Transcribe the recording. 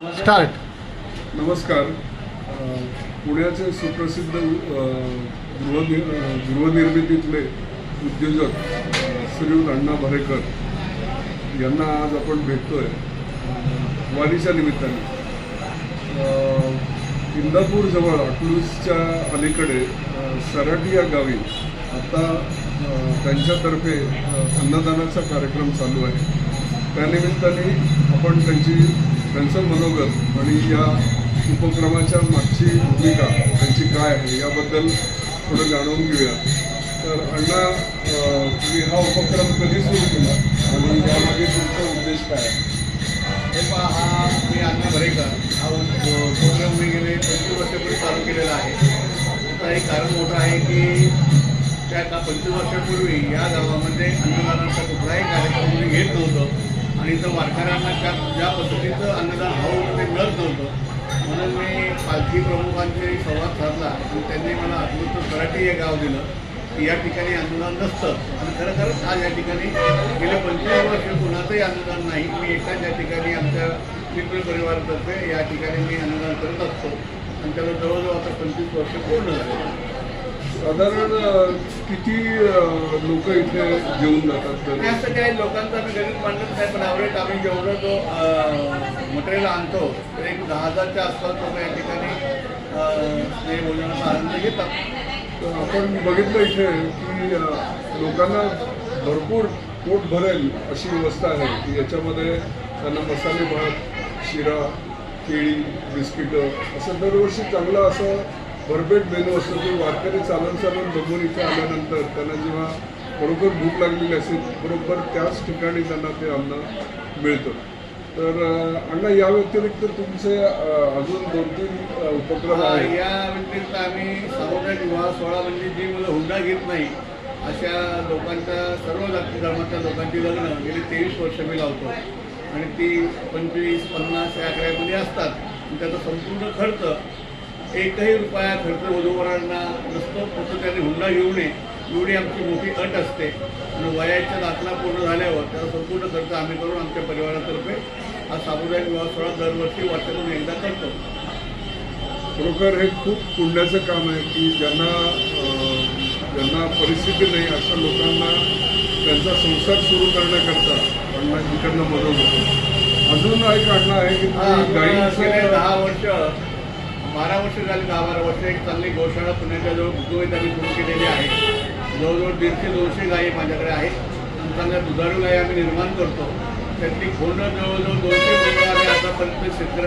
Start. नमस्कार. पुण्याचे सुप्रसिद्ध गृहनिर्मितीतले उद्योजक श्रीयुत अण्णा भरेकर यांना आज आपण भेटतोय वारीच्या निमित्ताने. इंदापूरजवळ अकलूजच्या अलीकडे सराटी या गावी आता त्यांच्यातर्फे अन्नदानाचा कार्यक्रम चालू आहे. त्यानिमित्ताने आपण त्यांचं मनोगत आणि या उपक्रमाच्या मागची भूमिका त्यांची काय आहे याबद्दल थोडं जाणून घेऊया. तर अण्णा, तुम्ही हा उपक्रम कधी सुरू केला आणि यामागे तुमचा उद्देश काय आहे? हे पहा, हा मी अण्णा भरेकर हा उपक्रम मी गेले 25 वर्षापूर्वी चालू केलेला आहे. त्याचं एक कारण मोठं आहे की त्या 25 वर्षापूर्वी या गावामध्ये अन्नदानाचा कुठलाही कार्यक्रम मी घेत नव्हतं आणि इथं वारकऱ्यांना ज्या पद्धतीचं अन्नदान हवं ते मिळत नव्हतं. म्हणून मी पालखी प्रमुखांशी संवाद साधला आणि त्यांनी मला अकलूजचं सराटी हे गाव दिलं की या ठिकाणी अन्नदान नसतं आणि खरंच आज या ठिकाणी गेले 25 वर्ष कुणाचंही अन्नदान नाही. मी एकाच या ठिकाणी आमच्या मित्र परिवारातर्फे या ठिकाणी मी अन्नदान करत असतो आणि त्याला जवळजवळ आता 25 वर्ष पूर्ण झाले. साधारण किती लोक इथे जेवून जातात? असं काही लोकांचं आम्ही गणित मांडत नाही, पण ॲव्हरेज आम्ही जेवढं जो मटेरियल आणतो तर एक 10,000च्या आसपास लोक या ठिकाणी भोजनाचा आनंद घेतात. आपण बघितलं इथे की लोकांना भरपूर पोट भरेल अशी व्यवस्था आहे की याच्यामध्ये त्यांना मसाले भात, शिरा, केळी, बिस्किटं असं दरवर्षी चांगलं असं भरपेट मेनू असतो की वारकरी चालून बघून इथे आल्यानंतर त्यांना जेव्हा बरोबर भूक लागलेली असेल बरोबर त्याच ठिकाणी त्यांना ते अन्न मिळतं. तर अण्णा, या व्यतिरिक्त तुमचे अजून 2-3 उपक्रम आहेत. या व्यतिरिक्त आम्ही सामुदायिक विवाह सोहळा म्हणजे जी मुलं हुंडा घेत नाही अशा लोकांच्या सर्व जाती धर्माच्या लोकांची लग्न गेली 23 वर्ष मी लावतो आणि ती 25-50 या आकड्यामध्ये असतात. त्याचा संपूर्ण खर्च एकही रुपया खर्च वधूवरांना नसतो. फक्त त्यांनी हुंडा घेऊ नये एवढी आमची मोठी अट असते आणि वयाच्या दाखला पूर्ण झाल्यावर त्याचा संपूर्ण खर्च आम्ही करून आमच्या परिवारातर्फे हा सामुदायिक विवाह सोहळा दरवर्षी वर्षातून एकदा करतो. खरोखर हे खूप पुण्याचं काम आहे की ज्यांना परिस्थिती नाही अशा लोकांना त्यांचा संसार सुरू करण्याकरता अण्णा इकडनं मदत होतो. अजून एक अण्णा आहे की गेले 10 वर्ष 12 वर्ष झाली, 10-12 वर्ष एक चांगली गोशाळा पुण्याच्या जवळ मुंबईत आम्ही सुरू केलेली आहे. जवळजवळ 150-200 गायी माझ्याकडे आहेत. चांगल्या दुधाळू गायी आम्ही निर्माण करतो. त्यातली खोंड जवळजवळ 200 खोंड आम्ही आतापर्यंत शेतकऱ्यांना